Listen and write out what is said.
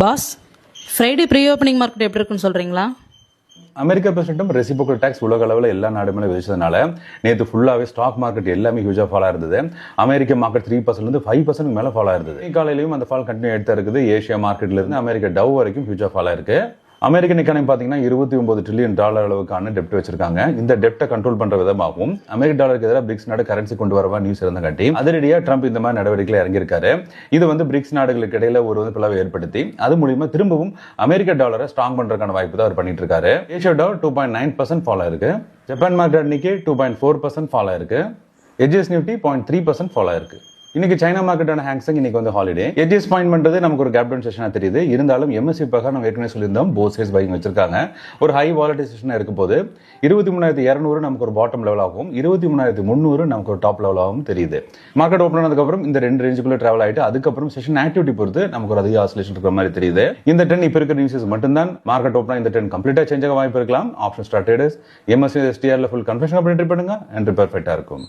Pass, Friday pre opening market எப்படி இருக்குன்னு சொல்கிறீங்களா? அமெரிக்கா பிரசிடென்ட்டும் ரெசிபோக்கல் டேக்ஸ் உலக அளவில் எல்லா நாடுமே விதிச்சதுனால நேற்று ஃபுல்லாகவே ஸ்டாக் மார்க்கெட் எல்லாமே ஹியூஜாக ஃபாலாக இருந்தது. அமெரிக்க மார்க்கெட் 3% 5% மேலே ஃபாலாக இருந்தது. காலையிலையும் அந்த ஃபால் கண்டினியூ எடுத்து இருக்குது. ஏஷியா மார்க்கெட்ல இருந்து அமெரிக்க டவ் வரைக்கும் ஹியூஜாக ஃபாலாக இருக்கு. அமெரிக்கன் எக்கானமி பார்த்தீங்கன்னா $29 ட்ரில்லியன் அளவுக்கான டெப்ட் வச்சிருக்காங்க. இந்த டெப்ட்டை கண்ட்ரோல் பண்ற விதமாகவும் அமெரிக்க டாலருக்கு எதிராக பிரிக்ஸ் நாடு கரன்சி கொண்டு வரவா நியூஸ் இருந்தங்காட்டி அதிரடியாக ட்ரம்ப் இந்த மாதிரி நடவடிக்கையில் இறங்கியிருக்காரு. இது பிரிக்ஸ் நாடுகளுக்கு இடையில ஒரு பிளவை ஏற்படுத்தி அது மூலியமா திரும்பவும் அமெரிக்க டாலரை ஸ்ட்ராங் பண்றதுக்கான வாய்ப்பு தான் அவர் பண்ணிட்டு இருக்காரு. ஏஷியா டாவ் 2.9% ஃபால் ஆயிருக்கு. ஜப்பான் மார்க்கெட் இன்னைக்கு 2.4% ஃபால் ஆயிருக்கு. எச்எஸ் நிஃப்டி 0.3% ஃபால் ஆயிருக்கு. இன்னைக்கு சைனா மார்க்கெட்டான ஹாங்செங் இன்னைக்கு ஹாலிடே. எட்ஜஸ் பாயிண்ட் பண்றது நமக்கு ஒரு கேப் டவுன் செஷனா தெரியுது. இருந்தாலும் எம்எஸ்சி பக்கம் நம்ம ஏற்கனவே சொல்லியிருந்தோம் போத் சைட்ஸ் பையிங் வச்சிருக்காங்க. ஒரு ஹை வாலட்டில் செஷனா இருக்கும் போது 23,200 நமக்கு ஒரு பாட்டம் லெவல் ஆகும், 23,300 நமக்கு ஒரு டாப் லெவல் ஆகும் தெரியுது. மார்க்கெட் ஓப்பன் ஆனதுக்கு அப்புறம் இந்த ரெண்டு ரேஞ்சுக்குள்ள டிராவல் ஆயிட்டு அதுக்கப்புறம் செஷன் ஆக்டிவிட்டி பொறுத்து நமக்கு ஒரு அதிக ஆசிலேஷன் இருக்கிற மாதிரி தெரியுது. இந்த ட்ரெண்ட் இப்ப இருக்கிற நியூஸஸ் மட்டும்தான். மார்க்கெட் ஓப்பனா இந்த ட்ரெண்ட் கம்ப்ளீட்டா சேஞ்ச் ஆக வாய்ப்பு இருக்கலாம். ஆப்ஷன் ஸ்டார்ட் ட்ரேடர்ஸ் எம்எஸ்சி எஸ்டிஆர்ல ஃபுல் கன்ஃபர்மேஷன் பண்ணி பண்ணுங்க என்று பெர்ஃபெக்ட்டா இருக்கும்.